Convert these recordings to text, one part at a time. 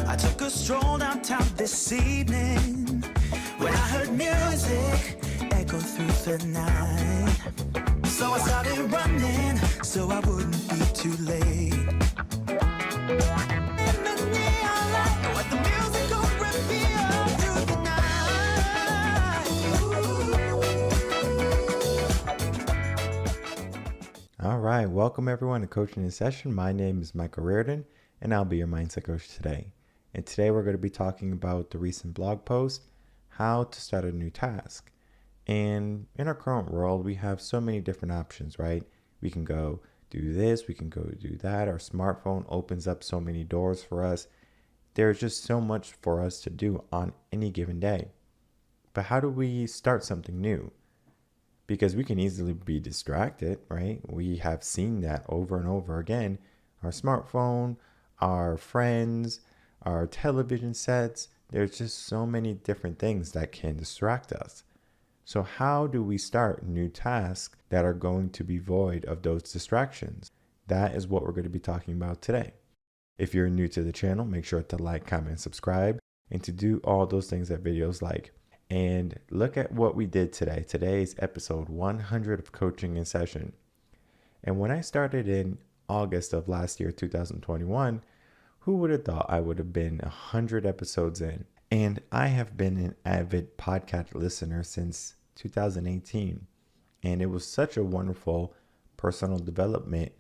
I took a stroll downtown this evening when I heard music echo through the night. So I started running so I wouldn't be too late. In the neon light, what the music could reveal through the night. All right, welcome everyone to Coaching in Session. My name is Michael Reardon, and I'll be your mindset coach today. And today we're going to be talking about the recent blog post, how to start a new task. And in our current world, we have so many different options, right? We can go do this, we can go do that. Our smartphone opens up so many doors for us. There's just so much for us to do on any given day. But how do we start something new? Because we can easily be distracted, right? We have seen that over and over again. Our smartphone, our friends, our television sets, there's just so many different things that can distract us. So how do we start new tasks that are going to be void of those distractions? That is what we're going to be talking about today. If you're new to the channel, make sure to like, comment, subscribe, and to do all those things that videos like. And look at what we did today. Today's episode 100 of Coaching in Session. And when I started in August of last year, 2021, who would have thought I would have been 100 episodes in? And I have been an avid podcast listener since 2018. And it was such a wonderful personal development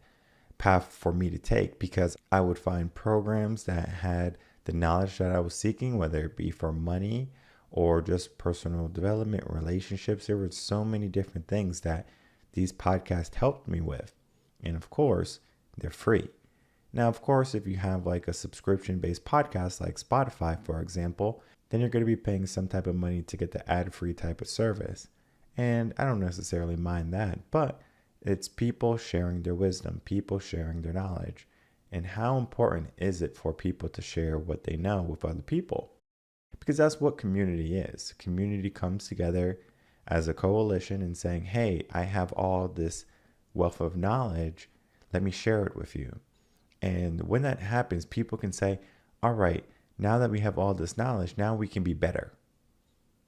path for me to take, because I would find programs that had the knowledge that I was seeking, whether it be for money or just personal development, relationships. There were so many different things that these podcasts helped me with. And of course, they're free. Now, of course, if you have like a subscription-based podcast like Spotify, for example, then you're going to be paying some type of money to get the ad-free type of service. And I don't necessarily mind that, but it's people sharing their wisdom, people sharing their knowledge. And how important is it for people to share what they know with other people? Because that's what community is. Community comes together as a coalition and saying, hey, I have all this wealth of knowledge. Let me share it with you. And when that happens, people can say, all right, now that we have all this knowledge, now we can be better.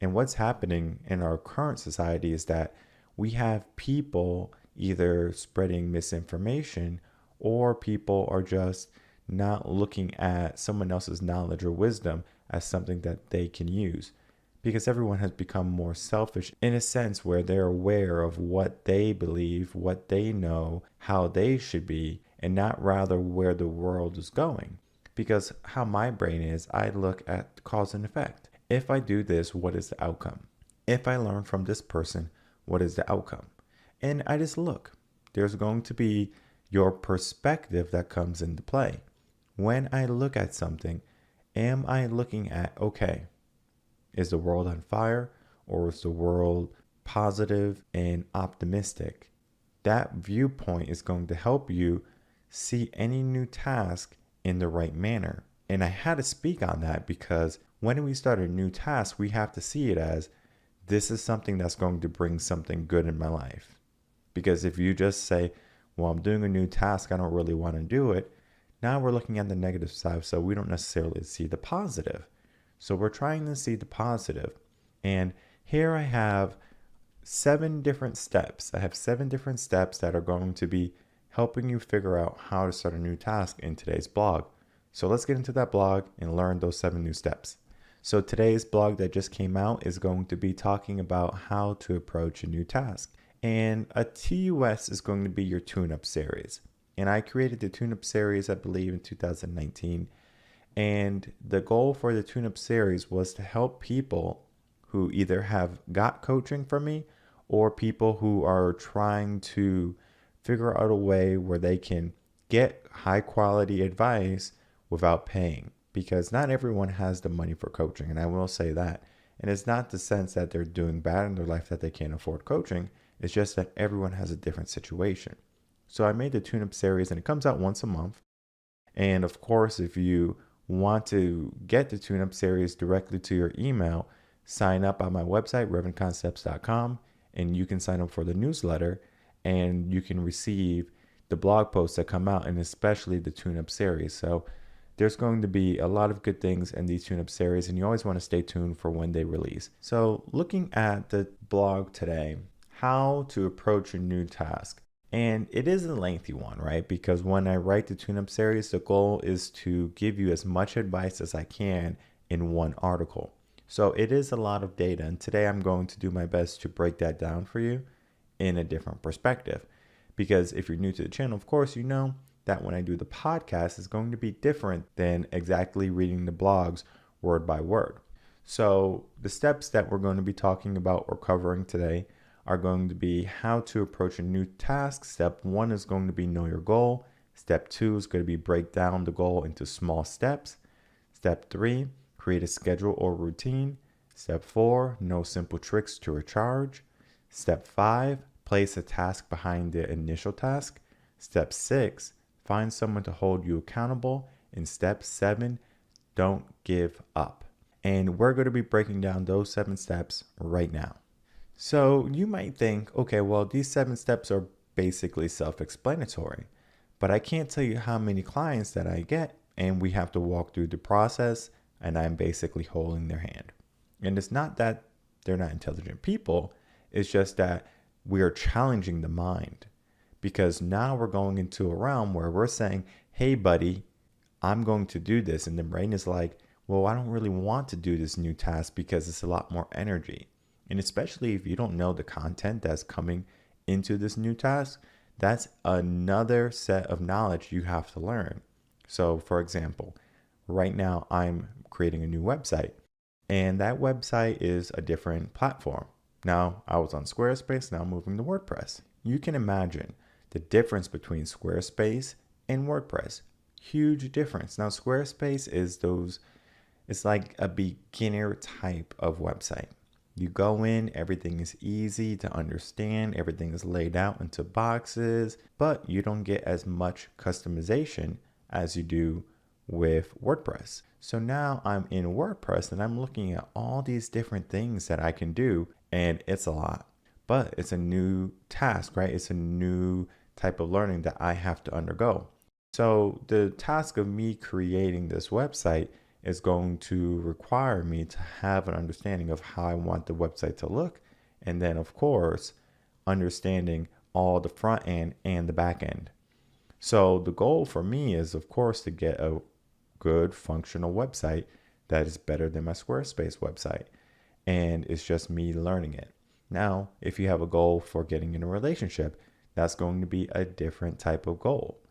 And what's happening in our current society is that we have people either spreading misinformation, or people are just not looking at someone else's knowledge or wisdom as something that they can use. Because everyone has become more selfish in a sense where they're aware of what they believe, what they know, how they should be, and not rather where the world is going. Because how my brain is, I look at cause and effect. If I do this, what is the outcome? If I learn from this person, what is the outcome? And I just look. There's going to be your perspective that comes into play. When I look at something, am I looking at, okay, is the world on fire, or is the world positive and optimistic? That viewpoint is going to help you see any new task in the right manner. And I had to speak on that because when we start a new task, we have to see it as, this is something that's going to bring something good in my life. Because if you just say, well, I'm doing a new task, I don't really want to do it, now we're looking at the negative side, so we don't necessarily see the positive. So we're trying to see the positive. And here I have 7 different steps. I have 7 different steps that are going to be helping you figure out how to start a new task in today's blog. So let's get into that blog and learn those 7 new steps. So today's blog that just came out is going to be talking about how to approach a new task. And a TUS is going to be your tune-up series. And I created the tune-up series, I believe, in 2019. And the goal for the tune-up series was to help people who either have got coaching from me, or people who are trying to figure out a way where they can get high quality advice without paying, because not everyone has the money for coaching. And I will say that. And it's not the sense that they're doing bad in their life that they can't afford coaching. It's just that everyone has a different situation. So I made the tune-up series, and it comes out once a month. And of course, if you want to get the tune-up series directly to your email, sign up on my website, reverendconcepts.com, and you can sign up for the newsletter, and you can receive the blog posts that come out, and especially the tune-up series. So There's going to be a lot of good things in these tune-up series, and you always want to stay tuned for when they release. So looking at the blog today, how to approach a new task. And it is a lengthy one, right? Because when I write the tune-up series, the goal is to give you as much advice as I can in one article. So it is a lot of data, and today I'm going to do my best to break that down for you in a different perspective. Because if you're new to the channel, of course, you know that when I do the podcast, it's going to be different than exactly reading the blogs word by word. So the steps that we're going to be talking about or covering today are going to be how to approach a new task. Step 1 is going to be know your goal. Step 2 is going to be break down the goal into small steps. Step 3, create a schedule or routine. Step 4, know simple tricks to recharge. Step 5, place a task behind the initial task. Step 6, find someone to hold you accountable. And step 7, don't give up. And we're going to be breaking down those 7 steps right now. So you might think, okay, well, these 7 steps are basically self-explanatory, but I can't tell you how many clients that I get and we have to walk through the process and I'm basically holding their hand. And it's not that they're not intelligent people. It's just that we are challenging the mind, because now we're going into a realm where we're saying, hey, buddy, I'm going to do this. And the brain is like, well, I don't really want to do this new task because it's a lot more energy. And especially if you don't know the content that's coming into this new task, that's another set of knowledge you have to learn. So for example, right now I'm creating a new website, and that website is a different platform. Now I was on Squarespace, now I'm moving to WordPress. You can imagine the difference between Squarespace and WordPress. Huge difference. Now Squarespace is it's like a beginner type of website. You go in, everything is easy to understand, everything is laid out into boxes, but you don't get as much customization as you do with WordPress. So now I'm in WordPress and I'm looking at all these different things that I can do, and it's a lot. But it's a new task, right? It's a new type of learning that I have to undergo. So the task of me creating this website is going to require me to have an understanding of how I want the website to look. And then of course, understanding all the front end and the back end. So the goal for me is of course to get a good functional website that is better than my Squarespace website. And it's just me learning it. Now, if you have a goal for getting in a relationship, that's going to be a different type of goal,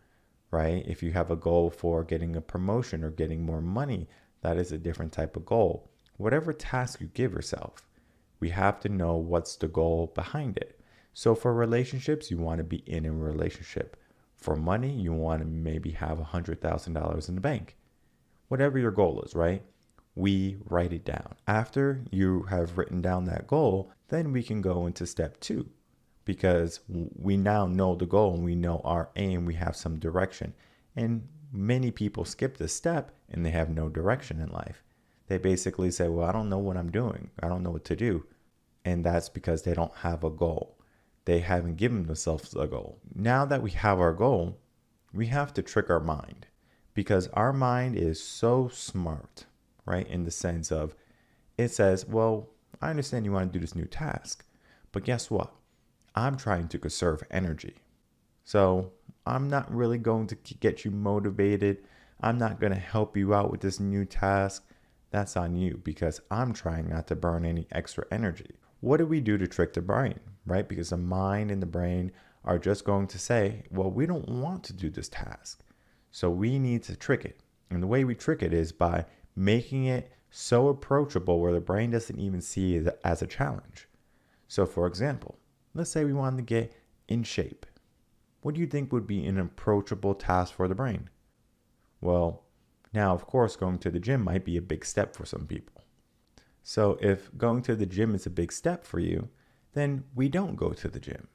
right? If you have a goal for getting a promotion or getting more money, that is a different type of goal. Whatever task you give yourself, we have to know what's the goal behind it. So for relationships, you want to be in a relationship. For money, you want to maybe have $100,000 in the bank. Whatever your goal is, right? We write it down. After you have written down that goal, then we can go into step 2, because we now know the goal and we know our aim, we have some direction. And many people skip this step and they have no direction in life. They basically say, well, I don't know what I'm doing. I don't know what to do. And that's because they don't have a goal. They haven't given themselves a goal. Now that we have our goal, we have to trick our mind, because our mind is so smart, right? In the sense of, it says, well, I understand you want to do this new task, but guess what? I'm trying to conserve energy. So I'm not really going to get you motivated. I'm not going to help you out with this new task. That's on you, because I'm trying not to burn any extra energy. What do we do to trick the brain, right? Because the mind and the brain are just going to say, well, we don't want to do this task. So we need to trick it. And the way we trick it is by making it so approachable where the brain doesn't even see it as a challenge. So for example, let's say we wanted to get in shape. What do you think would be an approachable task for the brain? Well, now, of course, going to the gym might be a big step for some people. So if going to the gym is a big step for you, then we don't go to the gym.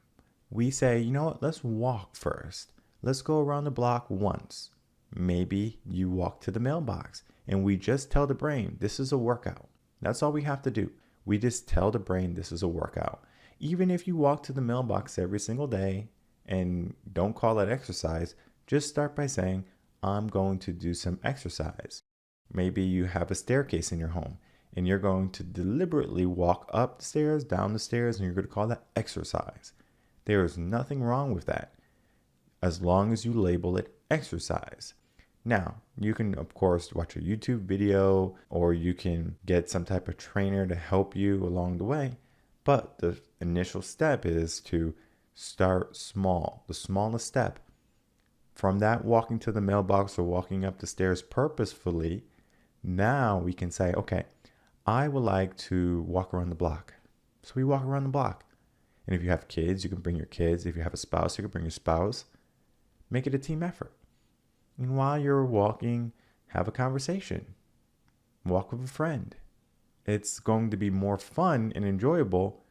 We say, you know what, let's walk first. Let's go around the block once. Maybe you walk to the mailbox, and we just tell the brain, this is a workout. That's all we have to do. We just tell the brain this is a workout. Even if you walk to the mailbox every single day and don't call it exercise, just start by saying, I'm going to do some exercise. Maybe you have a staircase in your home and you're going to deliberately walk up the stairs, down the stairs, and you're going to call that exercise. There is nothing wrong with that as long as you label it exercise. Now, you can, of course, watch a YouTube video or you can get some type of trainer to help you along the way. But the initial step is to start small, the smallest step. From that walking to the mailbox or walking up the stairs purposefully, now we can say, okay, I would like to walk around the block. So we walk around the block. And if you have kids, you can bring your kids. If you have a spouse, you can bring your spouse. Make it a team effort. And while you're walking, have a conversation. Walk with a friend. It's going to be more fun and enjoyable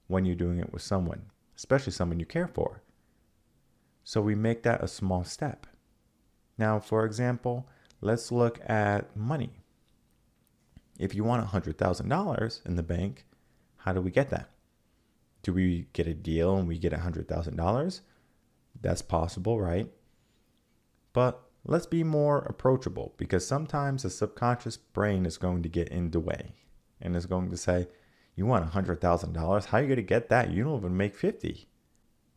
when you're doing it with someone, especially someone you care for. So we make that a small step. Now, for example, let's look at money. If you want $100,000 in the bank, how do we get that? Do we get a deal and we get $100,000? That's possible, right? But let's be more approachable, because sometimes the subconscious brain is going to get in the way and is going to say, you want $100,000? How are you going to get that? You don't even make 50.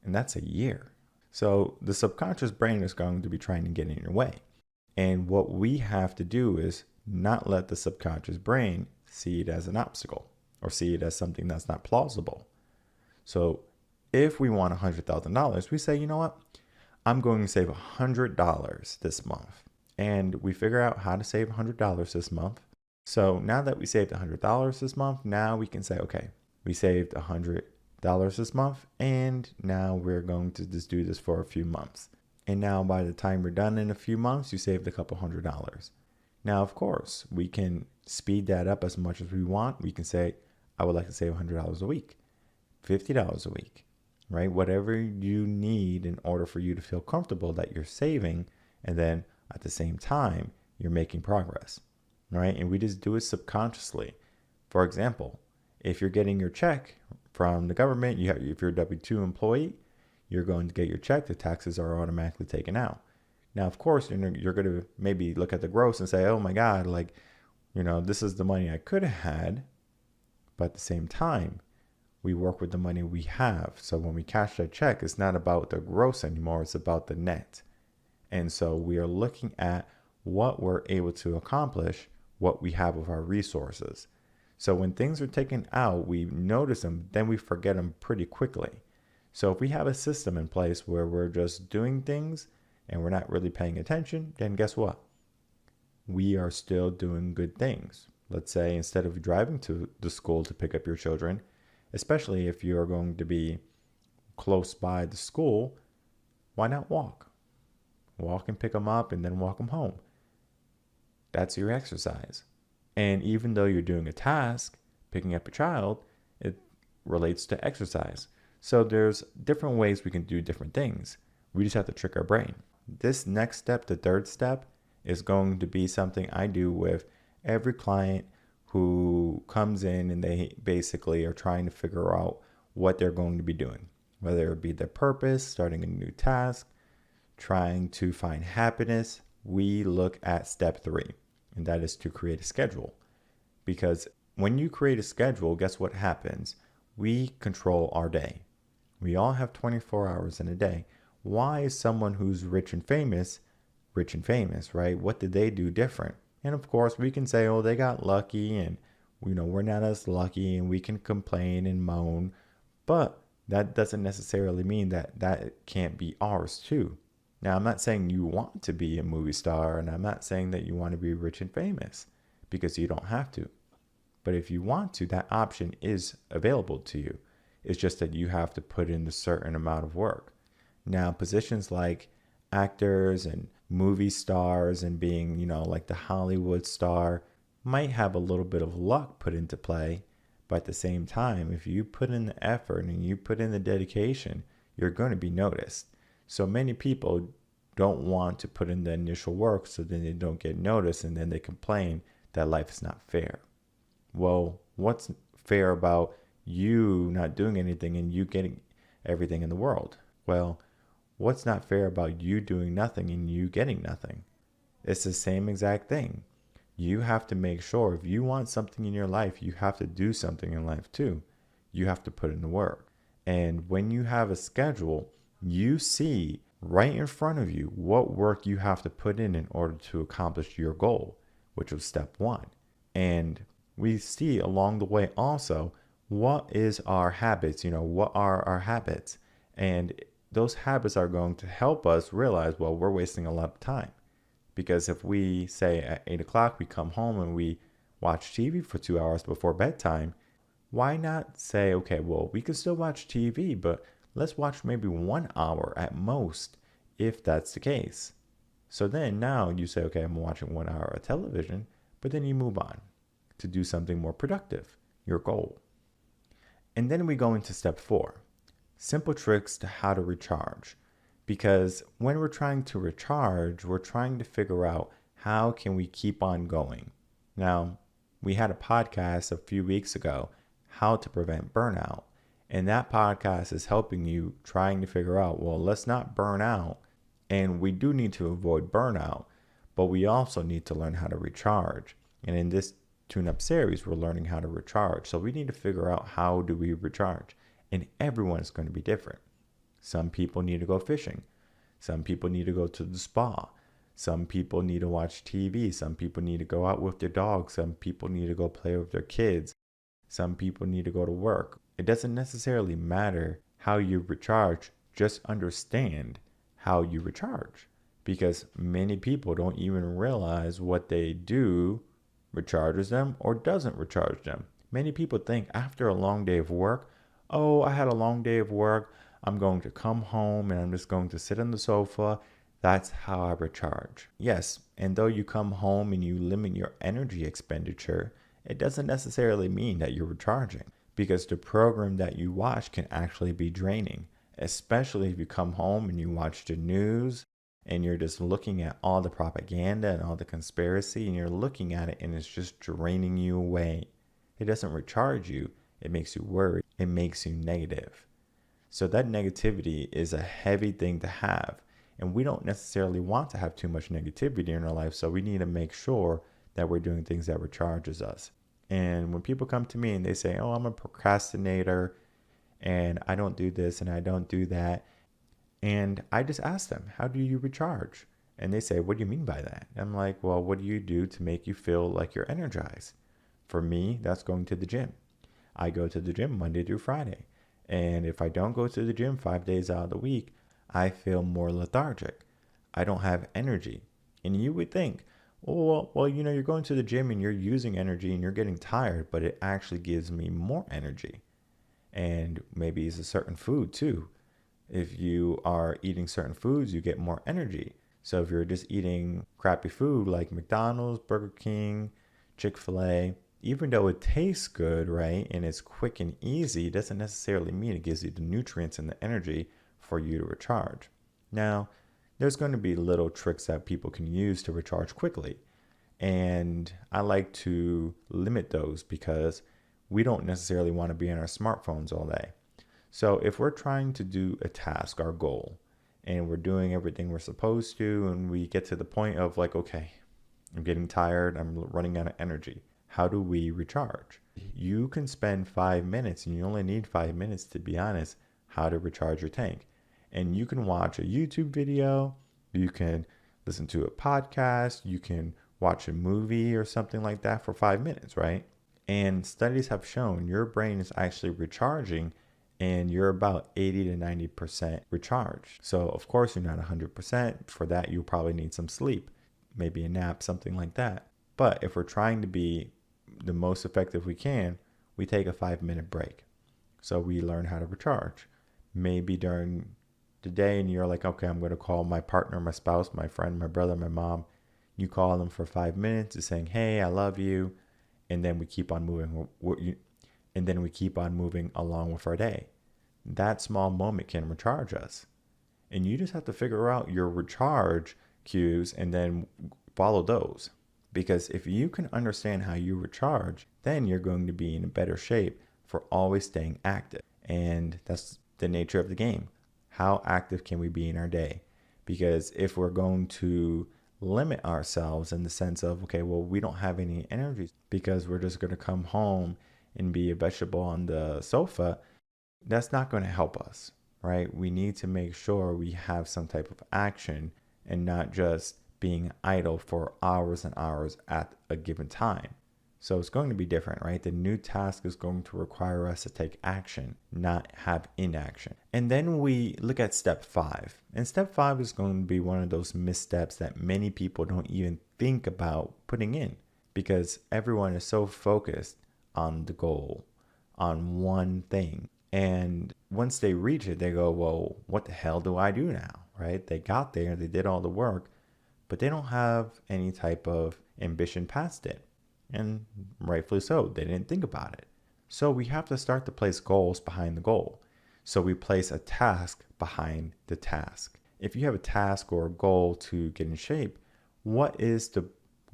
And that's a year. So the subconscious brain is going to be trying to get in your way. And what we have to do is not let the subconscious brain see it as an obstacle or see it as something that's not plausible. So if we want $100,000, we say, you know what? I'm going to save $100 this month. And we figure out how to save $100 this month. So now that we saved $100 this month, now we can say, okay, we saved $100 this month, and now we're going to just do this for a few months. And now by the time we're done in a few months, you saved a couple $100. Now, of course, we can speed that up as much as we want. We can say, I would like to save $100 a week, $50 a week, right? Whatever you need in order for you to feel comfortable that you're saving, and then at the same time, you're making progress, right? And we just do it subconsciously. For example, if you're getting your check from the government, if you're a W-2 employee, you're going to get your check. The taxes are automatically taken out. Now, of course, you're going to maybe look at the gross and say, oh my God, this is the money I could have had. But at the same time, we work with the money we have. So when we cash that check, it's not about the gross anymore. It's about the net. And so we are looking at what we're able to accomplish, what we have of our resources. So when things are taken out, we notice them, then we forget them pretty quickly. So if we have a system in place where we're just doing things and we're not really paying attention, then guess what? We are still doing good things. Let's say instead of driving to the school to pick up your children, especially if you're going to be close by the school, why not walk? Walk and pick them up and then walk them home. That's your exercise. And even though you're doing a task, picking up a child, it relates to exercise. So there's different ways we can do different things. We just have to trick our brain. This next step, the third step, is going to be something I do with every client who comes in and they basically are trying to figure out what they're going to be doing, whether it be their purpose, starting a new task, trying to find happiness. We look at step 3, and that is to create a schedule. Because when you create a schedule, guess what happens? We control our day. We all have 24 hours in a day. Why is someone who's rich and famous, right? What did they do different? And of course, we can say, oh, they got lucky and, we're not as lucky, and we can complain and moan. But that doesn't necessarily mean that can't be ours too. Now, I'm not saying you want to be a movie star, and I'm not saying that you want to be rich and famous, because you don't have to. But if you want to, that option is available to you. It's just that you have to put in a certain amount of work. Now, positions like actors and movie stars and being, like the Hollywood star might have a little bit of luck put into play. But at the same time, if you put in the effort and you put in the dedication, you're going to be noticed. So many people don't want to put in the initial work, so then they don't get noticed, and then they complain that life is not fair. Well, what's fair about you not doing anything and you getting everything in the world? Well, what's not fair about you doing nothing and you getting nothing? It's the same exact thing. You have to make sure if you want something in your life, you have to do something in life too. You have to put in the work. And when you have a schedule, you see right in front of you what work you have to put in order to accomplish your goal, which was step one. And we see along the way also what is our habits, what are our habits? And those habits are going to help us realize, well, we're wasting a lot of time. Because if we say at 8 o'clock, we come home and we watch TV for 2 hours before bedtime, why not say, okay, well, we can still watch TV, but let's watch maybe 1 hour at most, if that's the case. So then now you say, okay, I'm watching 1 hour of television, but then you move on to do something more productive, your goal. And then we go into step 4, simple tricks to how to recharge. Because when we're trying to recharge, we're trying to figure out how can we keep on going. Now, we had a podcast a few weeks ago, how to prevent burnout. And that podcast is helping you trying to figure out, well, let's not burn out. And we do need to avoid burnout, but we also need to learn how to recharge. And in this tune-up series, we're learning how to recharge. So we need to figure out how do we recharge. And everyone is going to be different. Some people need to go fishing. Some people need to go to the spa. Some people need to watch TV. Some people need to go out with their dogs. Some people need to go play with their kids. Some people need to go to work. It doesn't necessarily matter how you recharge. Just understand how you recharge. Because many people don't even realize what they do recharges them or doesn't recharge them. Many people think after a long day of work, oh, I had a long day of work. I'm going to come home and I'm just going to sit on the sofa. That's how I recharge. Yes, and though you come home and you limit your energy expenditure, it doesn't necessarily mean that you're recharging, because the program that you watch can actually be draining, especially if you come home and you watch the news and you're just looking at all the propaganda and all the conspiracy and you're looking at it and it's just draining you away. It doesn't recharge you. It makes you worry. It makes you negative. So that negativity is a heavy thing to have. And we don't necessarily want to have too much negativity in our life. So we need to make sure that we're doing things that recharges us. And when people come to me and they say, oh, I'm a procrastinator and I don't do this and I don't do that. And I just ask them, how do you recharge? And they say, what do you mean by that? I'm like, well, what do you do to make you feel like you're energized? For me, that's going to the gym. I go to the gym Monday through Friday. And if I don't go to the gym 5 days out of the week, I feel more lethargic. I don't have energy. And you would think, well, you're going to the gym and you're using energy and you're getting tired, but it actually gives me more energy. And maybe it's a certain food too. If you are eating certain foods, you get more energy. So if you're just eating crappy food like McDonald's, Burger King, Chick-fil-A, even though it tastes good, right, and it's quick and easy, it doesn't necessarily mean it gives you the nutrients and the energy for you to recharge. Now, there's going to be little tricks that people can use to recharge quickly. And I like to limit those because we don't necessarily want to be on our smartphones all day. So if we're trying to do a task, our goal, and we're doing everything we're supposed to, and we get to the point of like, okay, I'm getting tired, I'm running out of energy. How do we recharge? You can spend 5 minutes, and you only need 5 minutes to be honest, how to recharge your tank. And you can watch a YouTube video, you can listen to a podcast, you can watch a movie or something like that for 5 minutes, right? And studies have shown your brain is actually recharging and you're about 80 to 90% recharged. So of course you're not 100%. For that, you probably need some sleep, maybe a nap, something like that. But if we're trying to be the most effective we can, we take a 5-minute break. So we learn how to recharge. Maybe during the day and you're like, okay, I'm going to call my partner, my spouse, my friend, my brother, my mom. You call them for 5 minutes, just saying, hey, I love you. And then we keep on moving. And then we keep on moving along with our day. That small moment can recharge us. And you just have to figure out your recharge cues and then follow those. Because if you can understand how you recharge, then you're going to be in a better shape for always staying active. And that's the nature of the game. How active can we be in our day? Because if we're going to limit ourselves in the sense of, okay, well, we don't have any energy because we're just going to come home and be a vegetable on the sofa, that's not going to help us, right? We need to make sure we have some type of action and not just being idle for hours and hours at a given time. So it's going to be different, right? The new task is going to require us to take action, not have inaction. And then we look at step 5. And step 5 is going to be one of those missteps that many people don't even think about putting in because everyone is so focused on the goal, on one thing. And once they reach it, they go, well, what the hell do I do now, right? They got there, they did all the work, but they don't have any type of ambition past it. And rightfully so, they didn't think about it. So we have to start to place goals behind the goal. So we place a task behind the task. If you have a task or a goal to get in shape, what is the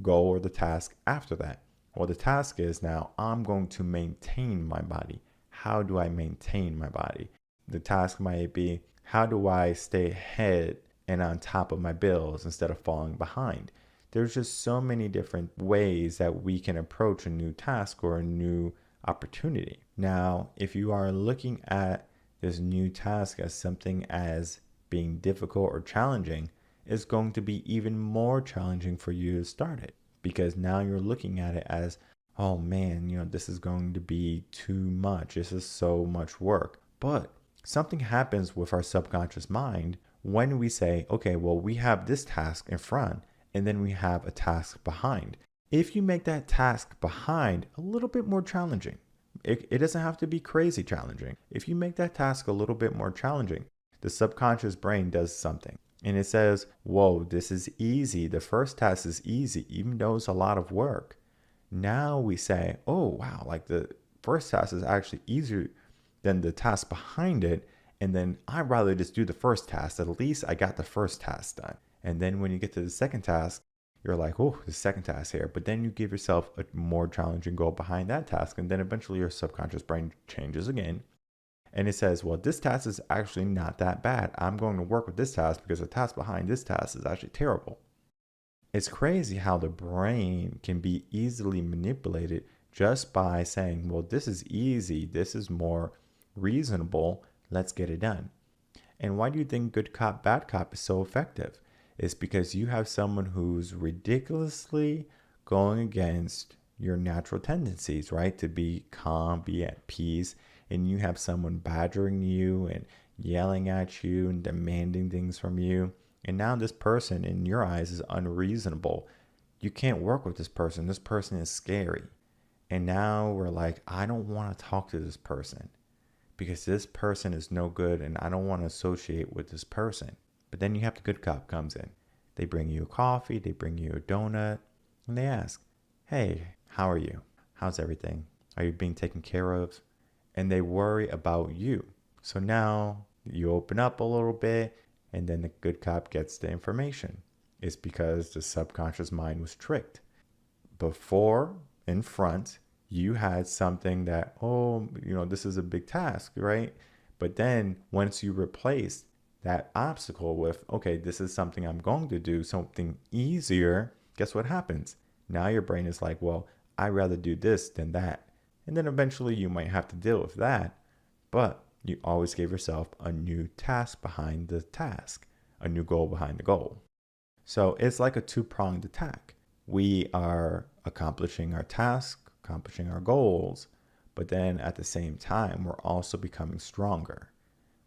goal or the task after that? Well, the task is now I'm going to maintain my body. How do I maintain my body? The task might be, how do I stay ahead and on top of my bills instead of falling behind? There's just so many different ways that we can approach a new task or a new opportunity. Now, if you are looking at this new task as something as being difficult or challenging, it's going to be even more challenging for you to start it because now you're looking at it as, oh man, this is going to be too much. This is so much work. But something happens with our subconscious mind when we say, okay, well, we have this task in front and then we have a task behind. If you make that task behind a little bit more challenging, it doesn't have to be crazy challenging. If you make that task a little bit more challenging, the subconscious brain does something. And it says, whoa, this is easy. The first task is easy, even though it's a lot of work. Now we say, oh, wow, like the first task is actually easier than the task behind it. And then I'd rather just do the first task. At least I got the first task done. And then when you get to the second task, you're like, oh, the second task here. But then you give yourself a more challenging goal behind that task. And then eventually your subconscious brain changes again. And it says, well, this task is actually not that bad. I'm going to work with this task because the task behind this task is actually terrible. It's crazy how the brain can be easily manipulated just by saying, well, this is easy. This is more reasonable. Let's get it done. And why do you think good cop, bad cop is so effective? It's because you have someone who's ridiculously going against your natural tendencies, right? To be calm, be at peace. And you have someone badgering you and yelling at you and demanding things from you. And now this person in your eyes is unreasonable. You can't work with this person. This person is scary. And now we're like, I don't want to talk to this person because this person is no good and I don't want to associate with this person. But then you have the good cop comes in. They bring you a coffee, they bring you a donut, and they ask, hey, how are you? How's everything? Are you being taken care of? And they worry about you. So now you open up a little bit and then the good cop gets the information. It's because the subconscious mind was tricked. Before, in front, you had something that, oh, this is a big task, right? But then once you replace that obstacle with, okay, this is something I'm going to do, something easier, guess what happens? Now your brain is like, well, I'd rather do this than that. And then eventually you might have to deal with that, but you always give yourself a new task behind the task, a new goal behind the goal. So it's like a two-pronged attack. We are accomplishing our task, accomplishing our goals, but then at the same time, we're also becoming stronger.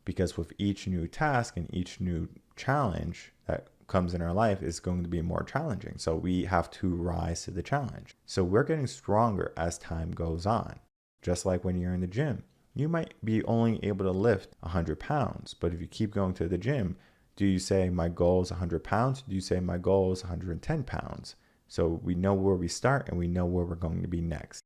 Because with each new task and each new challenge that comes in our life is going to be more challenging. So we have to rise to the challenge. So we're getting stronger as time goes on. Just like when you're in the gym, you might be only able to lift 100 pounds. But if you keep going to the gym, do you say my goal is 100 pounds? Do you say my goal is 110 pounds? So we know where we start and we know where we're going to be next.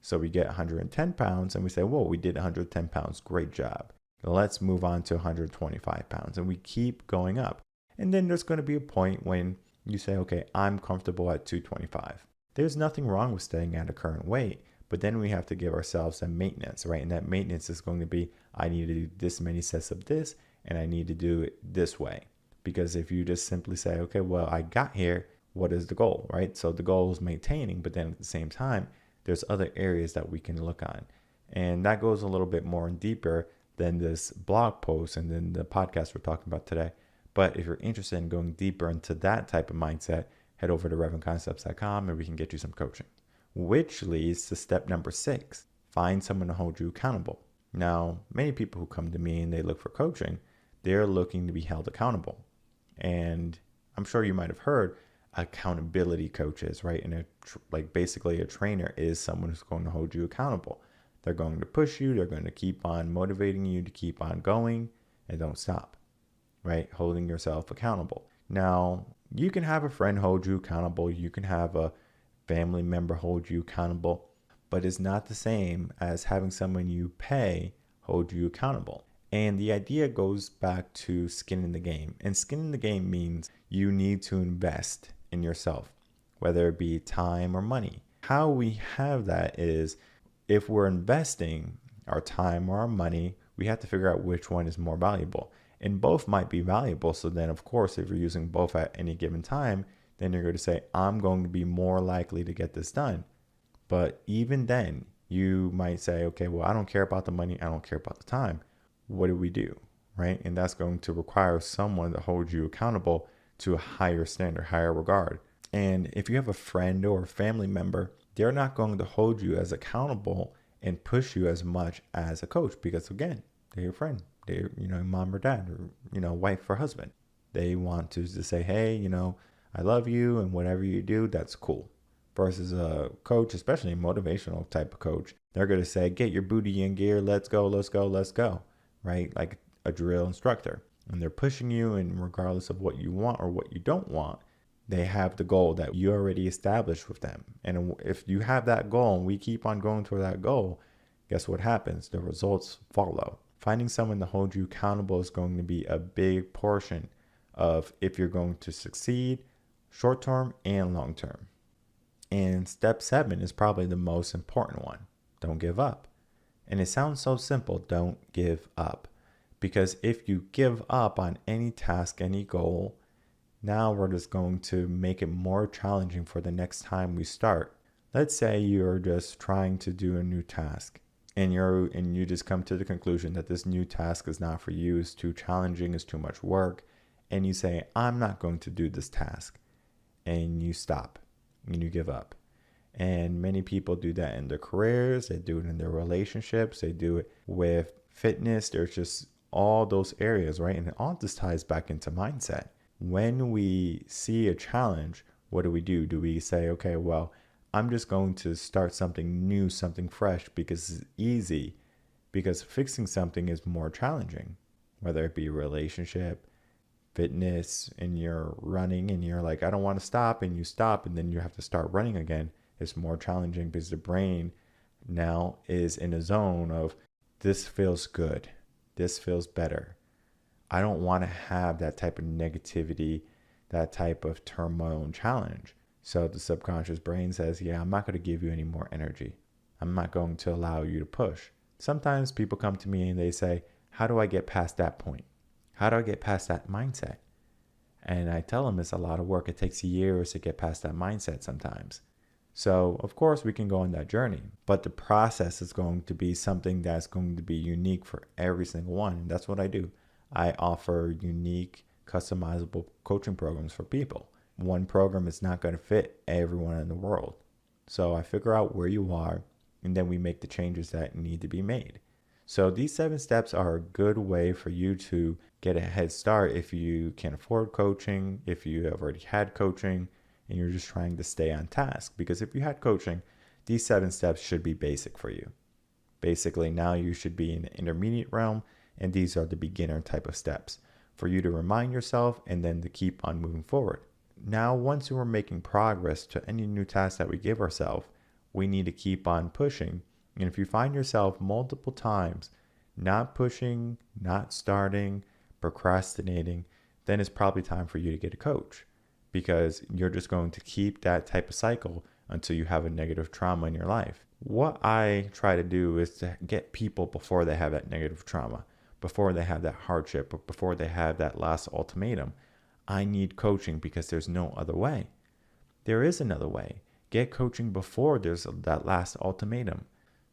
So we get 110 pounds and we say, whoa, we did 110 pounds. Great job. Let's move on to 125 pounds. And we keep going up. And then there's going to be a point when you say, okay, I'm comfortable at 225. There's nothing wrong with staying at a current weight, but then we have to give ourselves a maintenance, right? And that maintenance is going to be, I need to do this many sets of this, and I need to do it this way. Because if you just simply say, okay, well, I got here, what is the goal, right? So the goal is maintaining, but then at the same time, there's other areas that we can look on. And that goes a little bit more and deeper than this blog post and then the podcast we're talking about today. But if you're interested in going deeper into that type of mindset, head over to reverendconcepts.com and we can get you some coaching. Which leads to step number 6, find someone to hold you accountable. Now, many people who come to me and they look for coaching, they're looking to be held accountable. And I'm sure you might have heard accountability coaches, right? And basically a trainer is someone who's going to hold you accountable. They're going to push you. They're going to keep on motivating you to keep on going and don't stop, right? Holding yourself accountable. Now, you can have a friend hold you accountable. You can have a family member hold you accountable, but it's not the same as having someone you pay hold you accountable. And the idea goes back to skin in the game. And skin in the game means you need to invest in yourself, whether it be time or money. How we have that is if we're investing our time or our money, we have to figure out which one is more valuable. And both might be valuable. So then, of course, if you're using both at any given time, then you're going to say, I'm going to be more likely to get this done. But even then, you might say, okay, well, I don't care about the money. I don't care about the time. What do we do, right? And that's going to require someone to hold you accountable to a higher standard, higher regard. And if you have a friend or a family member, they're not going to hold you as accountable and push you as much as a coach because, again, they're your friend. They're, mom or dad or, wife or husband. They want to just say, hey, I love you and whatever you do, that's cool. Versus a coach, especially a motivational type of coach, they're going to say, get your booty in gear. Let's go, let's go, let's go. Right? Like a drill instructor. And they're pushing you, and regardless of what you want or what you don't want, they have the goal that you already established with them. And if you have that goal and we keep on going toward that goal, guess what happens? The results follow. Finding someone to hold you accountable is going to be a big portion of if you're going to succeed short term and long term. And step 7 is probably the most important one. Don't give up. And it sounds so simple, don't give up. Because if you give up on any task, any goal, now we're just going to make it more challenging for the next time we start. Let's say you're just trying to do a new task and you just come to the conclusion that this new task is not for you, it's too challenging, it's too much work, and you say, I'm not going to do this task. And you stop and you give up. And many people do that in their careers, they do it in their relationships, they do it with fitness. There's just all those areas, right? And it all just ties back into mindset. When we see a challenge, what do we do? Do we say, okay, well, I'm just going to start something new, something fresh because it's easy? Because fixing something is more challenging, whether it be a relationship, fitness, and you're running and you're like, I don't want to stop, and you stop and then you have to start running again. It's more challenging because the brain now is in a zone of this feels good. This feels better. I don't want to have that type of negativity, that type of turmoil and challenge. So the subconscious brain says, yeah, I'm not going to give you any more energy. I'm not going to allow you to push. Sometimes people come to me and they say, how do I get past that point? How do I get past that mindset? And I tell them it's a lot of work. It takes years to get past that mindset sometimes. So, of course, we can go on that journey, but the process is going to be something that's going to be unique for every single one. And that's what I do. I offer unique, customizable coaching programs for people. One program is not going to fit everyone in the world. So I figure out where you are, and then we make the changes that need to be made. So these 7 steps are a good way for you to get a head start if you can't afford coaching, if you have already had coaching, and you're just trying to stay on task. Because if you had coaching, these 7 steps should be basic for you. Basically, now you should be in the intermediate realm, and these are the beginner type of steps for you to remind yourself and then to keep on moving forward. Now, once we're making progress to any new task that we give ourselves, we need to keep on pushing. And if you find yourself multiple times not pushing, not starting, procrastinating, then it's probably time for you to get a coach, because you're just going to keep that type of cycle until you have a negative trauma in your life. What I try to do is to get people before they have that negative trauma, before they have that hardship, or before they have that last ultimatum. I need coaching because there's no other way. there is another way. Get coaching before there's that last ultimatum.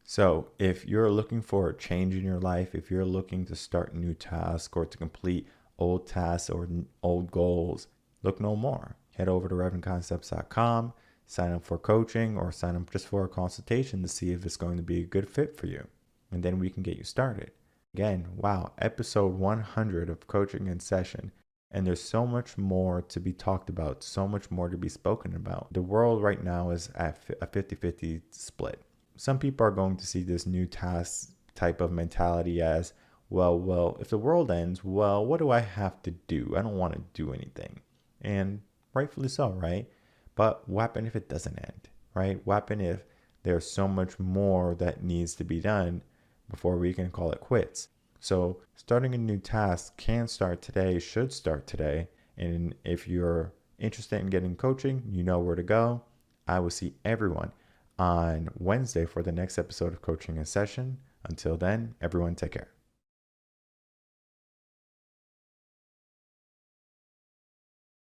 So if you're looking for a change in your life, if you're looking to start new tasks or to complete old tasks or old goals, look no more. Head over to reverendconcepts.com, sign up for coaching or sign up just for a consultation to see if it's going to be a good fit for you. And then we can get you started. Again, wow, episode 100 of Coaching in Session. And there's so much more to be talked about, so much more to be spoken about. The world right now is at a 50-50 split. Some people are going to see this new task type of mentality as, well, if the world ends, well, what do I have to do? I don't want to do anything. And rightfully so, right? But what happens if it doesn't end, right? What happens if there's so much more that needs to be done before we can call it quits? So starting a new task can start today, should start today. And if you're interested in getting coaching, you know where to go. I will see everyone on Wednesday for the next episode of Coaching in Session. Until then, everyone take care.